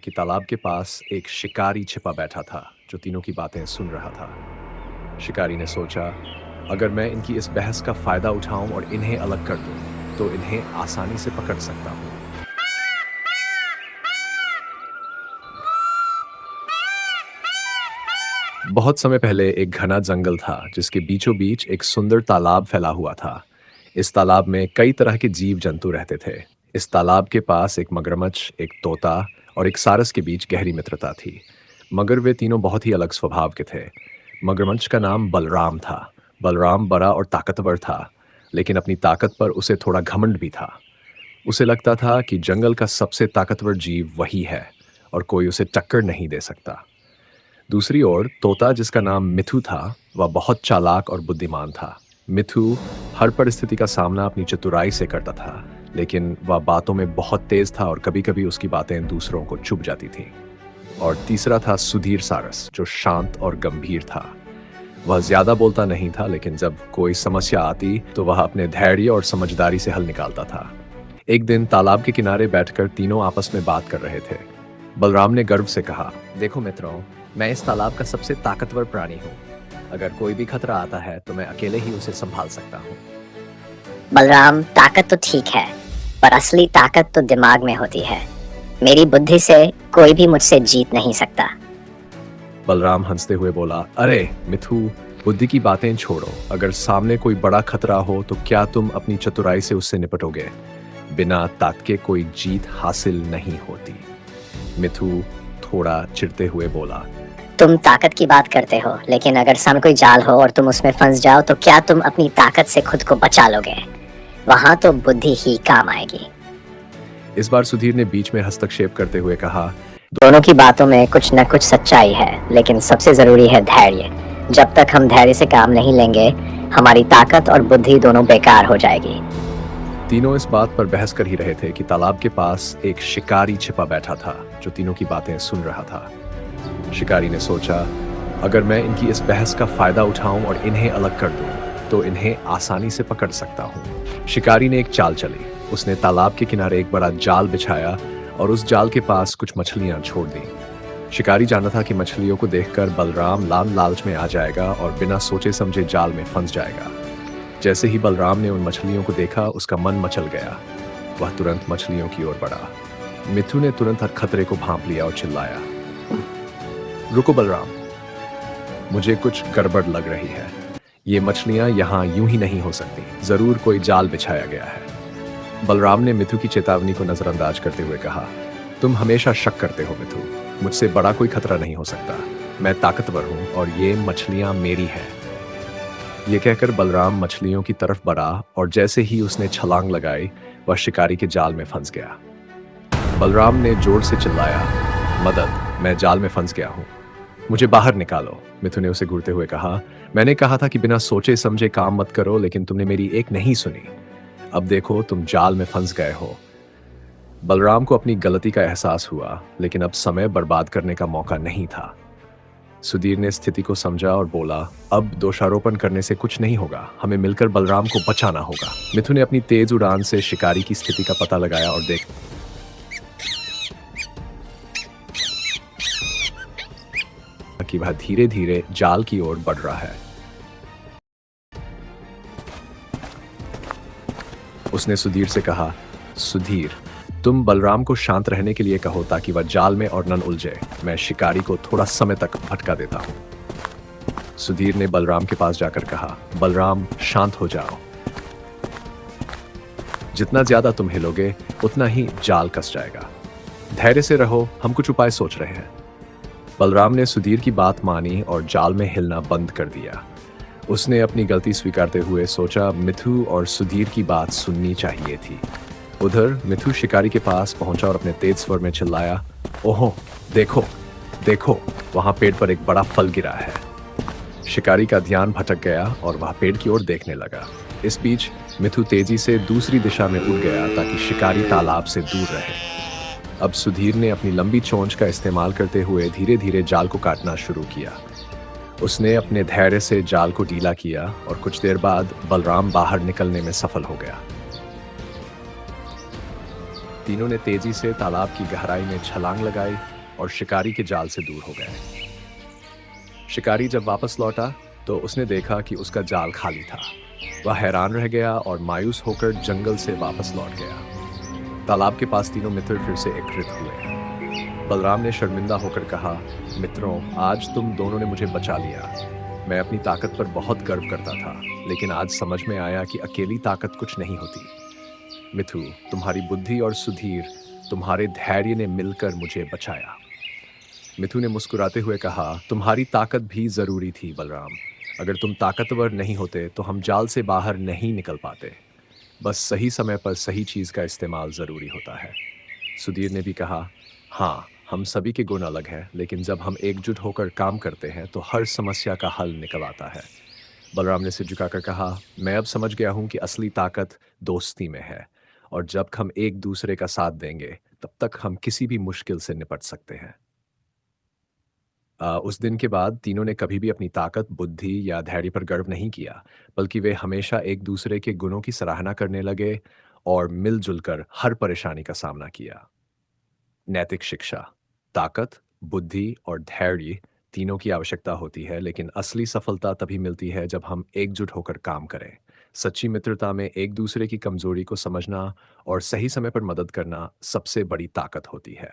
कि तालाब के पास एक शिकारी छिपा बैठा था जो तीनों की बातें सुन रहा था। शिकारी ने सोचा, अगर मैं इनकी इस बहस का फायदा उठाऊं और इन्हें अलग कर दूं, तो इन्हें आसानी से पकड़ सकता हूं। बहुत समय पहले एक घना जंगल था जिसके बीचों बीच एक सुंदर तालाब फैला हुआ था। इस तालाब में कई तरह के जीव जंतु रहते थे। इस तालाब के पास एक मगरमच्छ, एक तोता और एक सारस के बीच गहरी मित्रता थी, मगर वे तीनों बहुत ही अलग स्वभाव के थे। मगरमच्छ का नाम बलराम था। बलराम बड़ा और ताकतवर था, लेकिन अपनी ताकत पर उसे थोड़ा घमंड भी था। उसे लगता था कि जंगल का सबसे ताकतवर जीव वही है और कोई उसे टक्कर नहीं दे सकता। दूसरी ओर तोता, जिसका नाम मिथु था, वह बहुत चालाक और बुद्धिमान था। मिथु हर परिस्थिति का सामना अपनी चतुराई से करता था, लेकिन वह बातों में बहुत तेज था और कभी-कभी उसकी बातें दूसरों को चुभ जाती थीं। और तीसरा था सुधीर सारस, जो शांत और गंभीर था। वह ज्यादा बोलता नहीं था, लेकिन जब कोई समस्या आती तो वह अपने धैर्य और समझदारी से हल निकालता था। एक दिन तालाब के किनारे बैठकर तीनों आपस में बात कर रहे थे। बलराम ने गर्व से कहा, देखो मित्रों, मैं इस तालाब का सबसे ताकतवर प्राणी हूँ। अगर कोई भी खतरा आता है तो मैं अकेले ही उसे संभाल सकता हूँ। बलराम, ताकत तो ठीक है, पर असली ताकत तो दिमाग में होती है। मेरी बुद्धि से कोई भी मुझसे जीत नहीं सकता। बलराम हंसते हुए बोला, अरे मिथु, बुद्धि की बातें छोड़ो। अगर सामने कोई बड़ा खतरा हो तो क्या तुम अपनी चतुराई से उससे निपटोगे? बिना ताकत के कोई जीत हासिल नहीं होती। मिथु थोड़ा चिढ़ते हुए बोला, तुम ताकत की बात करते हो, लेकिन अगर सामने कोई जाल हो और तुम उसमें फंस जाओ तो क्या तुम अपनी ताकत से खुद को बचा लोगे? वहां तो बुद्धि ही काम आएगी। इस बार सुधीर ने बीच में हस्तक्षेप करते हुए कहा, दोनों की बातों में कुछ न कुछ सच्चाई है, लेकिन सबसे जरूरी है धैर्य। जब तक हम धैर्य से काम नहीं लेंगे, हमारी ताकत और बुद्धि दोनों बेकार हो जाएगी। तीनों इस बात पर बहस कर ही रहे थे कि तालाब के पास एक शिकारी छिपा बैठा था जो तीनों की बातें सुन रहा था। शिकारी ने सोचा, अगर मैं इनकी इस बहस का फायदा उठाऊं और इन्हें अलग कर दूं, तो इन्हें आसानी से पकड़ सकता हूं। शिकारी ने एक चाल चली। उसने तालाब के किनारे एक बड़ा जाल बिछाया और उस जाल के पास कुछ मछलियां छोड़ दी। शिकारी जानता था कि मछलियों को देखकर बलराम लालच में आ जाएगा और बिना सोचे समझे जाल में फंस जाएगा। जैसे ही बलराम ने उन मछलियों को देखा, उसका मन मचल गया। वह तुरंत मछलियों की ओर बढ़ा। मिथु ने तुरंत हर खतरे को भांप लिया और चिल्लाया, रुको बलराम, मुझे कुछ गड़बड़ लग रही है। ये मछलियां यहाँ यूं ही नहीं हो सकती, जरूर कोई जाल बिछाया गया है। बलराम ने मिथु की चेतावनी को नजरअंदाज करते हुए कहा, तुम हमेशा शक करते हो मिथु, मुझसे बड़ा कोई खतरा नहीं हो सकता। मैं ताकतवर हूं और ये मछलियां मेरी हैं। ये कहकर बलराम मछलियों की तरफ बढ़ा और जैसे ही उसने छलांग लगाई, वह शिकारी के जाल में फंस गया। बलराम ने जोर से चिल्लाया, मदद, मैं जाल में फंस गया हूं, मुझे बाहर निकालो। मिथु ने उसे घूरते हुए कहा, मैंने कहा था कि बिना सोचे समझे काम मत करो, लेकिन तुमने मेरी एक नहीं सुनी। अब देखो, तुम जाल में फंस गए हो। बलराम को अपनी गलती का एहसास हुआ, लेकिन अब समय बर्बाद करने का मौका नहीं था। सुधीर ने स्थिति को समझा और बोला, अब दोषारोपण करने से कुछ नहीं होगा, हमें मिलकर बलराम को बचाना होगा। मिथु ने अपनी तेज उड़ान से शिकारी की स्थिति का पता लगाया और देखा कि वह धीरे धीरे जाल की ओर बढ़ रहा है। उसने सुधीर से कहा, सुधीर, तुम बलराम को शांत रहने के लिए कहो ताकि वह जाल में और न उलझे। मैं शिकारी को थोड़ा समय तक भटका देता हूं। सुधीर ने बलराम के पास जाकर कहा, बलराम, शांत हो जाओ। जितना ज्यादा तुम हिलोगे, उतना ही जाल कस जाएगा। धैर्य से रहो, हम कुछ उपाय सोच रहे हैं। बलराम ने सुधीर की बात मानी और जाल में हिलना बंद कर दिया। उसने अपनी गलती स्वीकारते हुए सोचा, मिथु और सुधीर की बात सुननी चाहिए थी। उधर मिथु शिकारी के पास पहुंचा और अपने तेज स्वर में चिल्लाया, ओहो, देखो देखो, वहां पेड़ पर एक बड़ा फल गिरा है। शिकारी का ध्यान भटक गया और वह पेड़ की ओर देखने लगा। इस बीच मिथु तेजी से दूसरी दिशा में उड़ गया ताकि शिकारी तालाब से दूर रहे। अब सुधीर ने अपनी लंबी चोंच का इस्तेमाल करते हुए धीरे धीरे जाल को काटना शुरू किया। उसने अपने धैर्य से जाल को ढीला किया और कुछ देर बाद बलराम बाहर निकलने में सफल हो गया। तीनों ने तेजी से तालाब की गहराई में छलांग लगाई और शिकारी के जाल से दूर हो गए। शिकारी जब वापस लौटा तो उसने देखा कि उसका जाल खाली था। वह हैरान रह गया और मायूस होकर जंगल से वापस लौट गया। तालाब के पास तीनों मित्र फिर से एकत्रित हुए। बलराम ने शर्मिंदा होकर कहा, मित्रों, आज तुम दोनों ने मुझे बचा लिया। मैं अपनी ताकत पर बहुत गर्व करता था, लेकिन आज समझ में आया कि अकेली ताकत कुछ नहीं होती। मिथु, तुम्हारी बुद्धि और सुधीर, तुम्हारे धैर्य ने मिलकर मुझे बचाया। मिथु ने मुस्कुराते हुए कहा, तुम्हारी ताकत भी जरूरी थी बलराम। अगर तुम ताकतवर नहीं होते तो हम जाल से बाहर नहीं निकल पाते। बस सही समय पर सही चीज का इस्तेमाल जरूरी होता है। सुधीर ने भी कहा, हाँ, हम सभी के गुण अलग हैं, लेकिन जब हम एकजुट होकर काम करते हैं तो हर समस्या का हल निकल आता है। बलराम ने सिर झुकाकर कहा, मैं अब समझ गया हूं कि असली ताकत दोस्ती में है, और जब हम एक दूसरे का साथ देंगे तब तक हम किसी भी मुश्किल से निपट सकते हैं। उस दिन के बाद तीनों ने कभी भी अपनी ताकत, बुद्धि या धैर्य पर गर्व नहीं किया, बल्कि वे हमेशा एक दूसरे के गुणों की सराहना करने लगे और मिलजुल कर हर परेशानी का सामना किया। नैतिक शिक्षा: ताकत, बुद्धि और धैर्य तीनों की आवश्यकता होती है, लेकिन असली सफलता तभी मिलती है जब हम एकजुट होकर काम करें। सच्ची मित्रता में एक दूसरे की कमजोरी को समझना और सही समय पर मदद करना सबसे बड़ी ताकत होती है।